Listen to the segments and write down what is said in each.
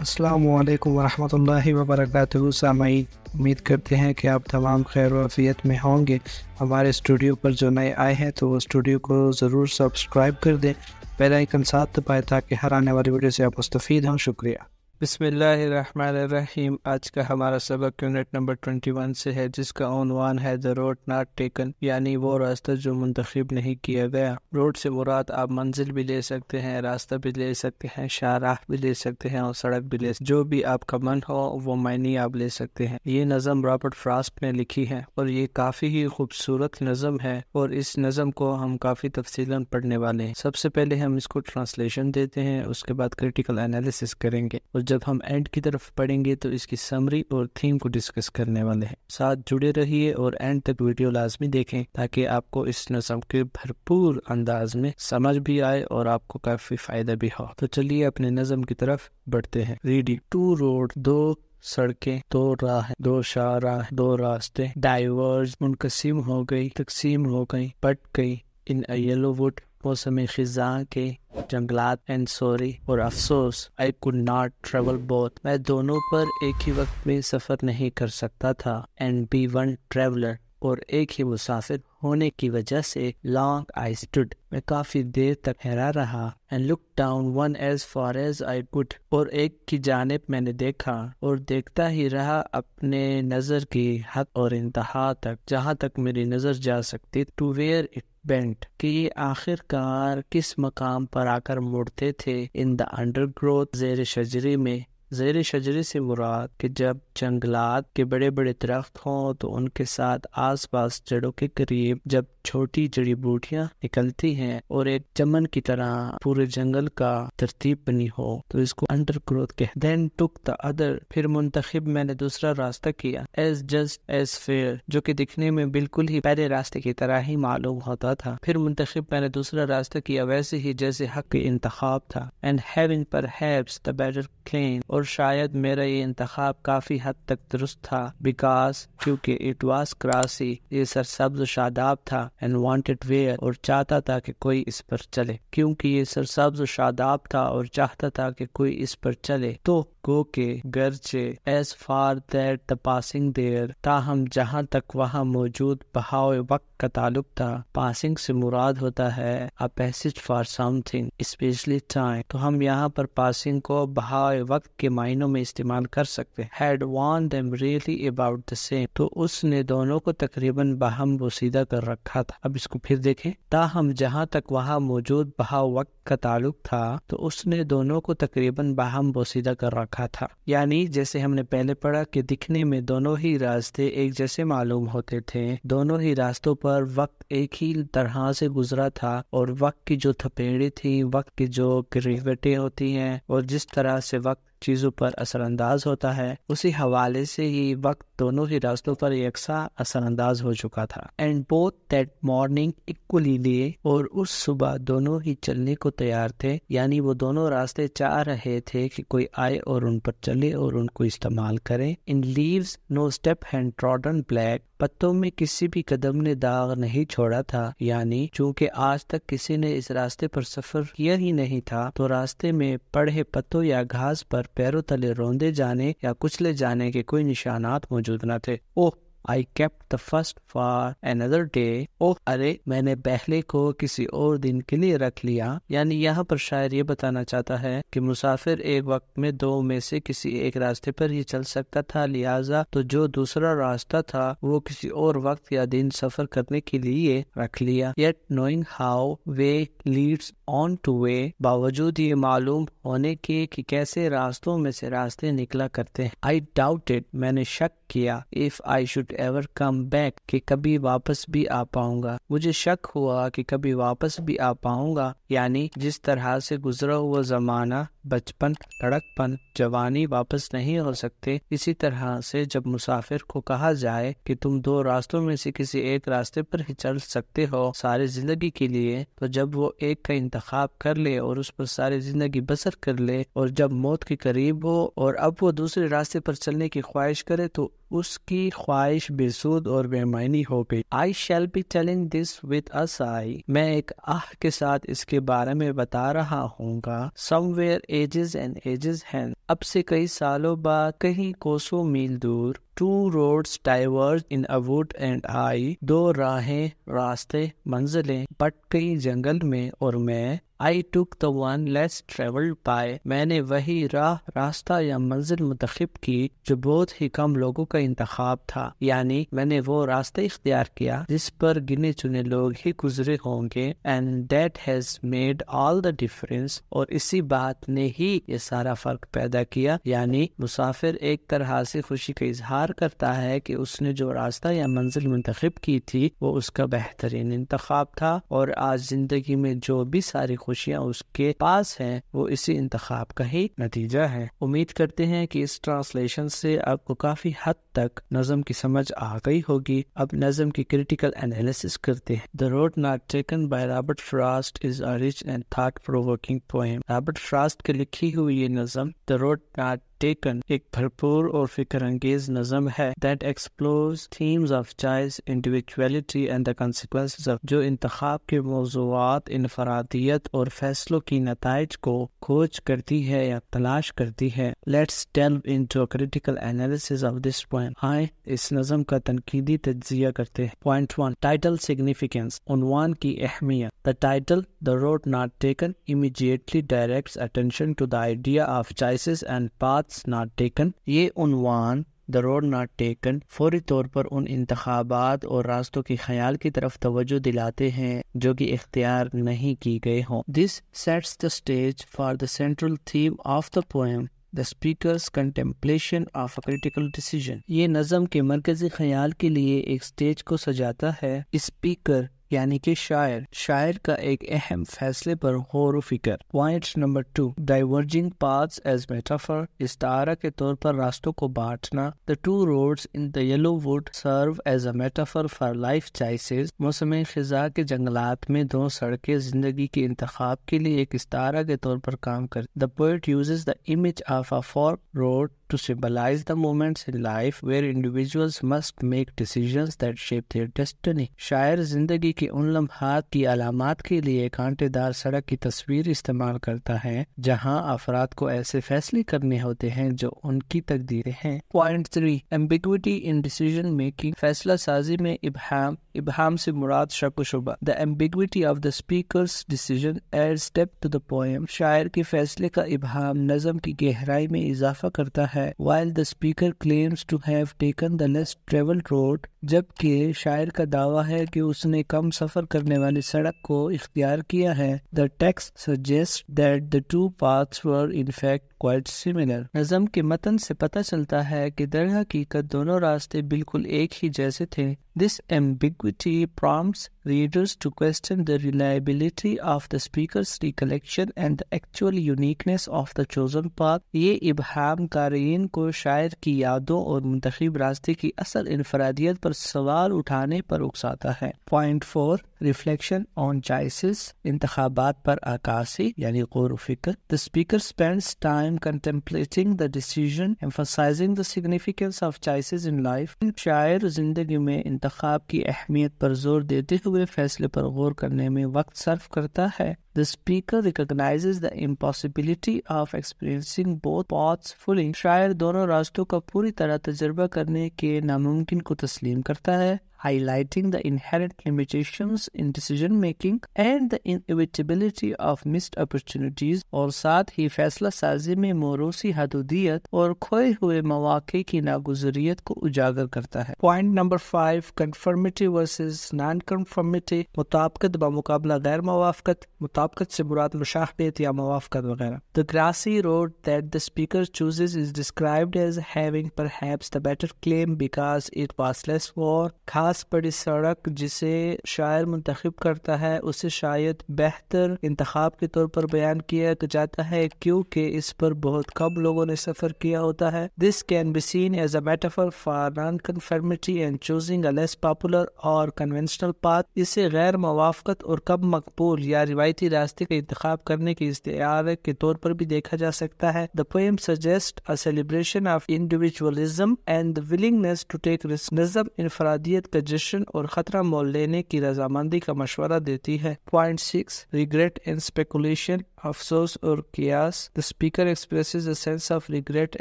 السلام علیکم ورحمۃ اللہ وبرکاتہ سامعین، امید کرتے ہیں کہ آپ تمام خیر و عافیت میں ہوں گے۔ ہمارے اسٹوڈیو پر جو نئے آئے ہیں تو وہ اسٹوڈیو کو ضرور سبسکرائب کر دیں، بیل آئیکن ساتھ دبائیں تاکہ ہر آنے والی ویڈیو سے آپ مستفید ہوں۔ شکریہ۔ بسم اللہ الرحمن الرحیم۔ آج کا ہمارا سبق یونٹ نمبر 21 سے ہے، جس کا عنوان ہے The Road Not Taken، یعنی وہ راستہ جو منتخب نہیں کیا گیا۔ روڈ سے مراد آپ منزل بھی لے سکتے ہیں، راستہ بھی لے سکتے ہیں، شاہراہ بھی لے سکتے ہیں اور سڑک بھی لے سکتے ہیں، جو بھی آپ کا من ہو وہ معنی آپ لے سکتے ہیں۔ یہ نظم رابرٹ فراسٹ نے لکھی ہے اور یہ کافی ہی خوبصورت نظم ہے، اور اس نظم کو ہم کافی تفصیلاً پڑھنے والے ہیں۔ سب سے پہلے ہم اس کو ٹرانسلیشن دیتے ہیں، اس کے بعد کریٹیکل انالیسس کریں گے، اور جب ہم اینڈ کی طرف پڑھیں گے تو اس کی سمری اور تھیم کو ڈسکس کرنے والے ہیں۔ ساتھ جڑے رہیے اور اینڈ تک ویڈیو لازمی دیکھیں تاکہ آپ کو اس نظم کے بھرپور انداز میں سمجھ بھی آئے اور آپ کو کافی فائدہ بھی ہو۔ تو چلیے اپنے نظم کی طرف بڑھتے ہیں۔ ریڈنگ۔ ٹو روڈ، دو سڑکیں، دو راہ، دو شاہراہ، دو راستے، ڈائیورج، منقسم ہو گئی، تقسیم ہو گئی، پٹ گئی، ان اے یلو ووڈ، موسم خزاں کے جنگلات، اینڈ سوری، اور افسوس، I could not travel both، میں دونوں پر ایک ہی وقت میں سفر نہیں کر سکتا تھا، اینڈ be one traveler، اور ایک ہی مسافر ہونے کی وجہ سے long I stood، میں کافی دیر تک ٹھہرا رہا، and looked down one as far as I could، اور ایک کی جانب میں نے دیکھا اور دیکھتا ہی رہا اپنے نظر کی حد اور انتہا تک، جہاں تک میری نظر جا سکتی، to where it bent، کہ یہ آخر کار کس مقام پر آ کر مڑتے تھے، in the undergrowth، زیر شجرے میں۔ زیر شجرے سے مراد کہ جب جنگلات کے بڑے بڑے درخت ہوں تو ان کے ساتھ آس پاس جڑوں کے قریب جب چھوٹی جڑی بوٹیاں نکلتی ہیں اور ایک چمن کی طرح پورے جنگل کا ترتیب بنی ہو تو اس کو انڈر گروتھ کہتے ہیں۔ Then took the other، پھر منتخب میں نے دوسرا راستہ کیا، as just as fair، جو کہ دکھنے میں بالکل ہی پہلے راستے کی طرح ہی معلوم ہوتا تھا۔ پھر منتخب میں نے دوسرا راستہ کیا ویسے ہی جیسے حق کے انتخاب تھا، and having perhaps the better claim، اور شاید میرا یہ انتخاب کافی حد تک درست تھا، because، کیونکہ it was grassy، یہ سرسبز و شاداب تھا، and wanted where، اور چاہتا تھا کہ کوئی اس پر چلے، کیونکہ یہ سرسبز و شاداب تھا اور چاہتا تھا کہ کوئی اس پر چلے، تو گو کے گرچہ as far that the passing there، تاہم جہاں تک وہاں موجود بہاؤ وقت کا تعلق تھا، پاسنگ سے مراد ہوتا ہے a passage for something especially time، تو ہم یہاں پر پاسنگ کو بہاؤ وقت کے معنوں میں استعمال کر سکتے ہیں۔ had warned them really about the same، تو اس نے دونوں کو تقریباً باہم بوسیدہ کر رکھا تھا۔ اب اس کو پھر دیکھیں، تاہم جہاں تک وہاں موجود بہاؤ وقت کا تعلق تھا تو اس نے دونوں کو تقریباً باہم بوسیدہ کر رکھا تھا، یعنی جیسے ہم نے پہلے پڑھا کہ دکھنے میں دونوں ہی راستے ایک جیسے معلوم ہوتے تھے، دونوں ہی راستوں پر وقت ایک ہی طرح سے گزرا تھا، اور وقت کی جو تھپیڑیں تھیں، وقت کی جو گریوٹیں ہوتی ہیں اور جس طرح سے وقت چیزوں پر اثر انداز ہوتا ہے، اسی حوالے سے ہی وقت دونوں ہی راستوں پر یکساں اثر انداز ہو چکا تھا۔ And both that morning equally لیے، اور اس صبح دونوں ہی چلنے کو تیار تھے، یعنی وہ دونوں راستے چاہ رہے تھے کہ کوئی آئے اور ان پر چلے اور ان کو استعمال کرے۔ ان لیوز نو اسٹیپ ہینڈ ٹراڈن بلیک، پتوں میں کسی بھی قدم نے داغ نہیں چھوڑا تھا، یعنی چونکہ آج تک کسی نے اس راستے پر سفر کیا ہی نہیں تھا تو راستے میں پڑے پتوں یا گھاس پر پیروں تلے روندے جانے یا کچلے جانے کے کوئی نشانات موجود نہ تھے۔ اوہ I kept the first for another day، ارے میں نے پہلے کو کسی اور دن کے لیے رکھ لیا، یعنی یہاں پر شاعر یہ بتانا چاہتا ہے کہ مسافر ایک وقت میں دو میں سے کسی ایک راستے پر ہی چل سکتا تھا، لہٰذا تو جو دوسرا راستہ تھا وہ کسی اور وقت یا دن سفر کرنے کے لیے رکھ لیا۔ Yet knowing how way leads on to way، باوجود یہ معلوم ہونے کے کہ کیسے راستوں میں سے راستے نکلا کرتے ہیں، I doubted، میں نے شک کیا، if I should ever come back، کہ کبھی واپس بھی آ پاؤں گا، مجھے شک ہوا کہ کبھی واپس بھی آ پاؤں گا، یعنی جس طرح سے گزرا ہوا زمانہ، بچپن، لڑکپن، جوانی واپس نہیں ہو سکتے، اسی طرح سے جب مسافر کو کہا جائے کہ تم دو راستوں میں سے کسی ایک راستے پر ہی چل سکتے ہو ساری زندگی کے لیے، تو جب وہ ایک کا انتخاب کر لے اور اس پر ساری زندگی بسر کر لے، اور جب موت کے قریب ہو اور اب وہ دوسرے راستے پر چلنے کی خواہش کرے تو اس کی خواہش بے سود اور بے معنی ہو گئی. I shall be telling this with a sigh. میں ایک کے ساتھ اس کے بارے میں بتا رہا ہوں گا. Somewhere ages and ages hence. اب سے کئی سالوں بعد کہیں کوسوں میل دور. Two roads diverged in a wood and I. دو راہیں راستے منزلیں بٹ گئی جنگل میں اور میں. I took the one less traveled by. میں نے وہی راستہ یا منزل منتخب کی جو بہت ہی کم لوگوں کا انتخاب تھا. یعنی میں نے وہ راستہ اختیار کیا جس پر گنے چنے لوگ ہی گزرے ہوں گے. And that has made all the difference. اور اسی بات نے ہی یہ سارا فرق پیدا کیا. یعنی مسافر ایک طرح سے خوشی کا اظہار کرتا ہے کہ اس نے جو راستہ یا منزل منتخب کی تھی وہ اس کا بہترین انتخاب تھا، اور آج زندگی میں جو بھی ساری خوشیاں اس کے پاس ہیں وہ اسی انتخاب کا ہی نتیجہ ہے. امید کرتے ہیں کہ اس ٹرانسلیشن سے آپ کو کافی حد تک نظم کی سمجھ آ گئی ہوگی. اب نظم کی کریٹیکل انالیسس کرتے ہیں. The Road Not Taken by Robert Frost is a rich and thought-provoking poem. Robert frost کی لکھی ہوئی یہ نظم The Road Not Taken ایک بھرپور اور فکر انگیز نظم ہے that explores themes of choice, individuality and the consequences of. جو انتخاب کے موضوعات، انفرادیت اور فیصلوں کی نتائج کو کھوج کرتی ہے یا تلاش کرتی ہے. Let's delve into a critical analysis of this poem. آئیں اس نظم کا تنقیدی تجزیہ کرتے ہیں. Point 1. Title significance. عنوان کی اہمیت. The title The Road Not Taken immediately directs attention to the idea of choices and paths not taken. یہ عنوان The Road Not Taken فوری طور پر ان انتخابات اور راستوں کے خیال کی طرف توجہ دلاتے ہیں جو کہ اختیار نہیں کی گئے ہوں. This sets the stage for the central theme of the poem. The speaker's contemplation of a critical decision. یہ نظم کے مرکزی خیال کے لیے ایک سٹیج کو سجاتا ہے. اسپیکر یعنی کہ شاعر کا ایک اہم فیصلے پر غور و فکر. Point number 2. Diverging paths as metaphor. استعارہ کے طور پر راستوں کو بانٹنا. The two roads in the yellow wood serve as a metaphor for life choices. موسم خزاں کے جنگلات میں دو سڑکیں زندگی کے انتخاب کے لیے ایک استعارہ کے طور پر کام کرتی. The poet uses the image of a forked road to symbolize the moments in life where individuals must make decisions that shape their destiny. شاعر زندگی کے ان لمحات کی علامات کے لیے کانٹے دار سڑک کی تصویر استعمال کرتا ہے جہاں افراد کو ایسے فیصلے کرنے ہوتے ہیں جو ان کی تقدیریں ہیں. Point 3. Ambiguity in decision making. فیصلہ سازی میں ابہام سے مراد شک و شبہ. The ambiguity of the speaker's decision adds depth to the poem. شاعر کے فیصلے کا ابہام نظم کی گہرائی میں اضافہ کرتا ہے. While the speaker claims to have taken the less traveled road. جبکہ شاعر کا دعویٰ ہے کہ اس نے کم سفر کرنے والی سڑک کو اختیار کیا ہے. The text suggests that the two paths were in fact quite similar. نظم کے متن سے پتہ چلتا ہے کہ در حقیقت دونوں راستے بالکل ایک ہی جیسے تھے. This ambiguity prompts readers to question the reliability of the speaker's recollection and the actual uniqueness of the chosen path. یہ ابہام قارئین کو شاعر کی یادوں اور منتخب راستے کی اصل انفرادیت پر سوال اٹھانے پر اکساتا ہے. Point 4. Reflection on choices. انتخابات پر عکاسی یعنی غور و فکر. The speaker spends time contemplating the decision, emphasizing the significance of choices in life. شاعر زندگی میں انتخاب کی اہمیت پر زور دیتے ہوئے فیصلے پر غور کرنے میں وقت صرف کرتا ہے. The speaker recognizes the impossibility of experiencing both paths fully. شاعر دونوں راستوں کا پوری طرح تجربہ کرنے کے ناممکن کو تسلیم کرتا ہے, highlighting the inherent limitations in decision making and the inevitability of missed opportunities. اور ساتھ ہی فیصلہ سازی میں موروثی حدودیت اور کھوئے ہوئے مواقع کی ناگزیریت کو اجاگر کرتا ہے. Point number 5. Conformity versus non-conformity. مطابقت بمقابلہ غیر موافقت. مطابقت سے مراد مشابہت یا موافقت وغیرہ. The grassy road that the speaker chooses is described as having perhaps the better claim because it was less worn. خاص پاس پڑی سڑک جسے شاعر منتخب کرتا ہے اسے شاید بہتر انتخاب کے طور پر بیان کیا جاتا ہے کیونکہ اس پر بہت کم لوگوں نے سفر کیا ہوتا ہے. This can be seen as a metaphor for non-conformity and choosing a less popular or conventional path. اسے غیر موافقت اور کم مقبول یا روایتی راستے کا انتخاب کرنے کے استعارے کے طور پر بھی دیکھا جا سکتا ہے. The poem suggests a celebration of individualism and the willingness to take risk. نظم انفرادیت کا جشن اور خطرہ مول لینے کی رضامندی کا مشورہ دیتی ہے. Point 6. Regret and speculation. افسوس اور قیاس. The speaker expresses a sense of regret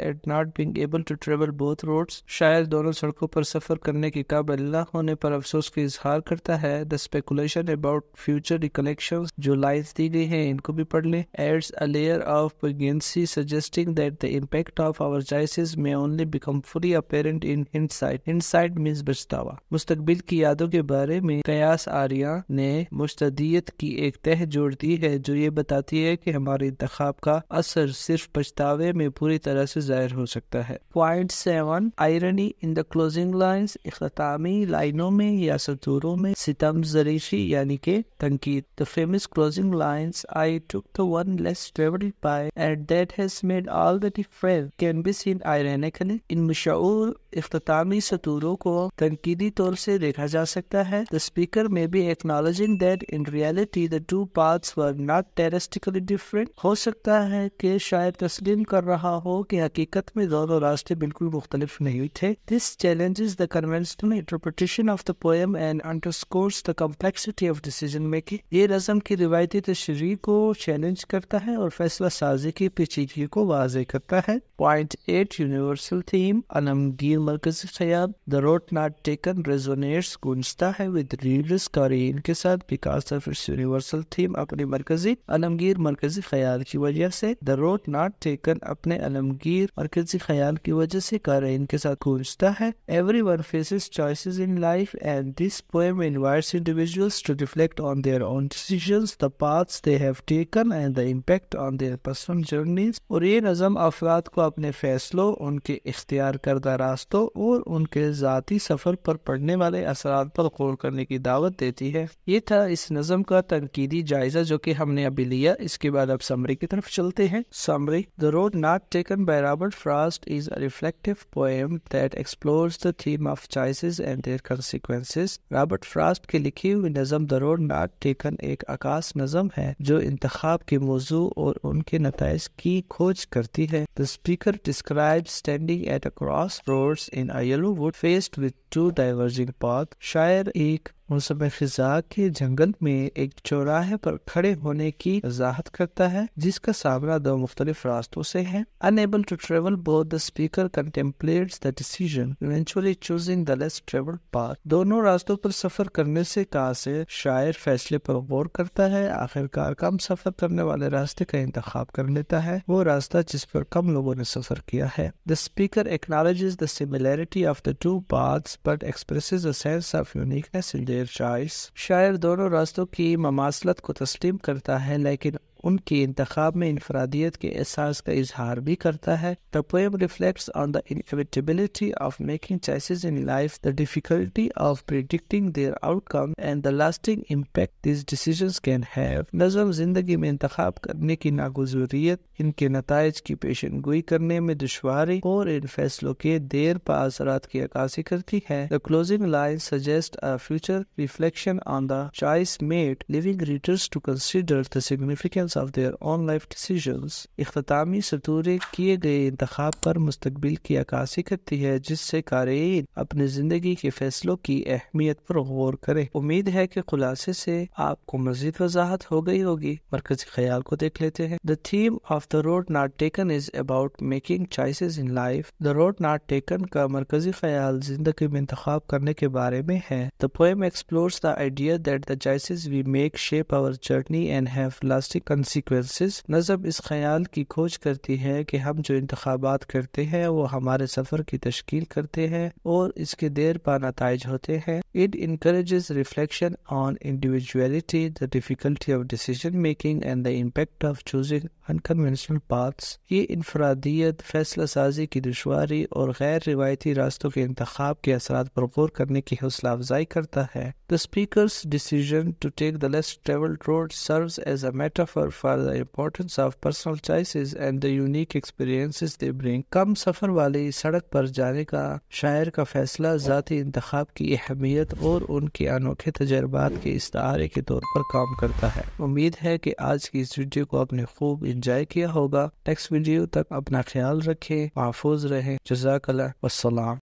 at not being able to travel both roads. شاعر دونوں سڑکوں پر سفر کرنے کے قابل نہ ہونے پر افسوس کا اظہار کرتا ہے. The speculation about future recollections. جو لائنز دی گئی ہیں ان کو بھی پڑھ لیں. Adds a layer of poignancy suggesting that the impact of our choices may only become fully apparent in hindsight. Hindsight means پچھتاوا. مستقبل کی یادوں کے بارے میں قیاس آریہ نے مستدیت کی ایک تہ جوڑ دی ہے جو یہ بتاتی ہے کہ ہمارے انتخاب کا اثر صرف پچھتاوے میں پوری طرح سے ظاہر ہو سکتا ہے. Point 7. Irony in the closing lines. اختتامی لائنوں میں یا سطوروں میں ستم زریشی یعنی کہ تنقید. The famous closing lines, I took the one less traveled by and that has made all the difference, can be seen ironically. ان مشعور اختتامی سطوروں کو تنقیدی طور سے دیکھا جا سکتا ہے. The speaker may be acknowledging that in reality the two paths were not drastically different. ہو سکتا ہے کہ شاید تسلیم کر رہا ہو کہ حقیقت میں دونوں راستے بالکل مختلف نہیں تھے. This challenges the conventional interpretation of the poem and underscores the complexity of decision making. یہ نظم کی روایتی تشریح کو چیلنج کرتا ہے اور فیصلہ سازی کی پیچیدگی کو واضح کرتا ہے. Point 8. Universal theme. علمگیر مرکزی خیال. The road not taken resonates. گونجتا ہے with readers قارئین کے ساتھ because of its universal theme. اپنی مرکزی علمگیر مرکزی خیال کی وجہ سے. The road not taken. اپنے علمگیر مرکزی خیال کی وجہ سے قارئین کے ساتھ گونجتا ہے. Everyone faces choices in life and this poem invites individuals to reflect on their own decisions, the paths they have taken and the impact on their personal journeys. اور یہ نظم افراد کو اپنے فیصلوں، ان کے اختیار کردہ راستوں اور ان کے ذاتی سفر پر پڑنے والے اثرات پر غور کرنے کی دعوت دیتی ہے. یہ تھا اس نظم کا تنقیدی جائزہ جو کہ ہم نے ابھی لیا. اس کے بعد اب سمری کی طرف چلتے ہیں. Summary. The Road Not Taken by Robert Frost is a reflective poem that explores the theme of choices and their consequences. Robert Frost کی لکھی ہوئی نظم The Road Not Taken ایک عکاس نظم ہے جو انتخاب کے موضوع اور ان کے نتائج کی کھوج کرتی ہے. The speaker describes standing at a crossroads in a yellow wood faced with two diverging paths. شاعر ایک موسم خزاں کے جنگل میں ایک چوراہے پر کھڑے ہونے کی وضاحت کرتا ہے جس کا سامنا دو مختلف راستوں سے ہے. Unable to travel both, the speaker contemplates the decision, eventually choosing the less traveled path. دونوں راستوں پر سفر کرنے سے قاصر شاعر فیصلے پر غور کرتا ہے. آخرکار کم سفر کرنے والے راستے کا انتخاب کر لیتا ہے، وہ راستہ جس پر کم لوگوں نے سفر کیا ہے. The speaker acknowledges the similarity of the two paths but expresses a sense of uniqueness in their choice. شاعر دونوں راستوں کی مماثلت کو تسلیم کرتا ہے لیکن ان کے انتخاب میں انفرادیت کے احساس کا اظہار بھی کرتا ہے. The poem reflects on the inevitability of making choices in life, the difficulty of predicting their outcome and the lasting impact these decisions can have. نظم زندگی میں انتخاب کرنے کی ناگزیریت، ان کے نتائج کی پیشن گوئی کرنے میں دشواری اور ان فیصلوں کے دیر پا اثرات کی عکاسی کرتی ہے. The closing lines suggest a future reflection on the choice made, leaving readers to consider the significance of their own life decisions. اختتامی سطوریں کیے گئے انتخاب پر مستقبل کی عکاسی کرتی ہے جس سے قارئین اپنے زندگی کے فیصلوں کی اہمیت پر غور کریں. امید ہے کہ خلاصے سے آپ کو مزید وضاحت ہو گئی ہوگی. مرکزی خیال کو دیکھ لیتے ہیں. The theme of The Road Not Taken is about making choices in life. The Road Not Taken کا مرکزی خیال زندگی میں انتخاب کرنے کے بارے میں ہے. The poem explores the idea that the choices we make shape our journey and have lasting consequences. consequences. نظم اس خیال کی کھوج کرتی ہے کہ ہم جو انتخابات کرتے ہیں وہ ہمارے سفر کی تشکیل کرتے ہیں اور اس کے دیر پا نتائج ہوتے ہیں. It encourages reflection on individuality, the difficulty of decision making and the impact of choosing unconventional paths. یہ انفرادیت، فیصلہ سازی کی دشواری اور غیر روایتی راستوں کے انتخاب کے اثرات پر غور کرنے کی حوصلہ افزائی کرتا ہے. The speaker's decision to take the less traveled road serves as a metaphor for the importance of personal choices and the unique experiences they bring. کم سفر والی سڑک پر جانے کا شاعر کا فیصلہ ذاتی انتخاب کی اہمیت اور ان کے انوکھے تجربات کے استعارے کے طور پر کام کرتا ہے. امید ہے کہ آج کی اس ویڈیو کو آپ نے خوب انجوائے کیا ہوگا. نیکسٹ ویڈیو تک اپنا خیال رکھیں، محفوظ رہیں. جزاک اللہ والسلام.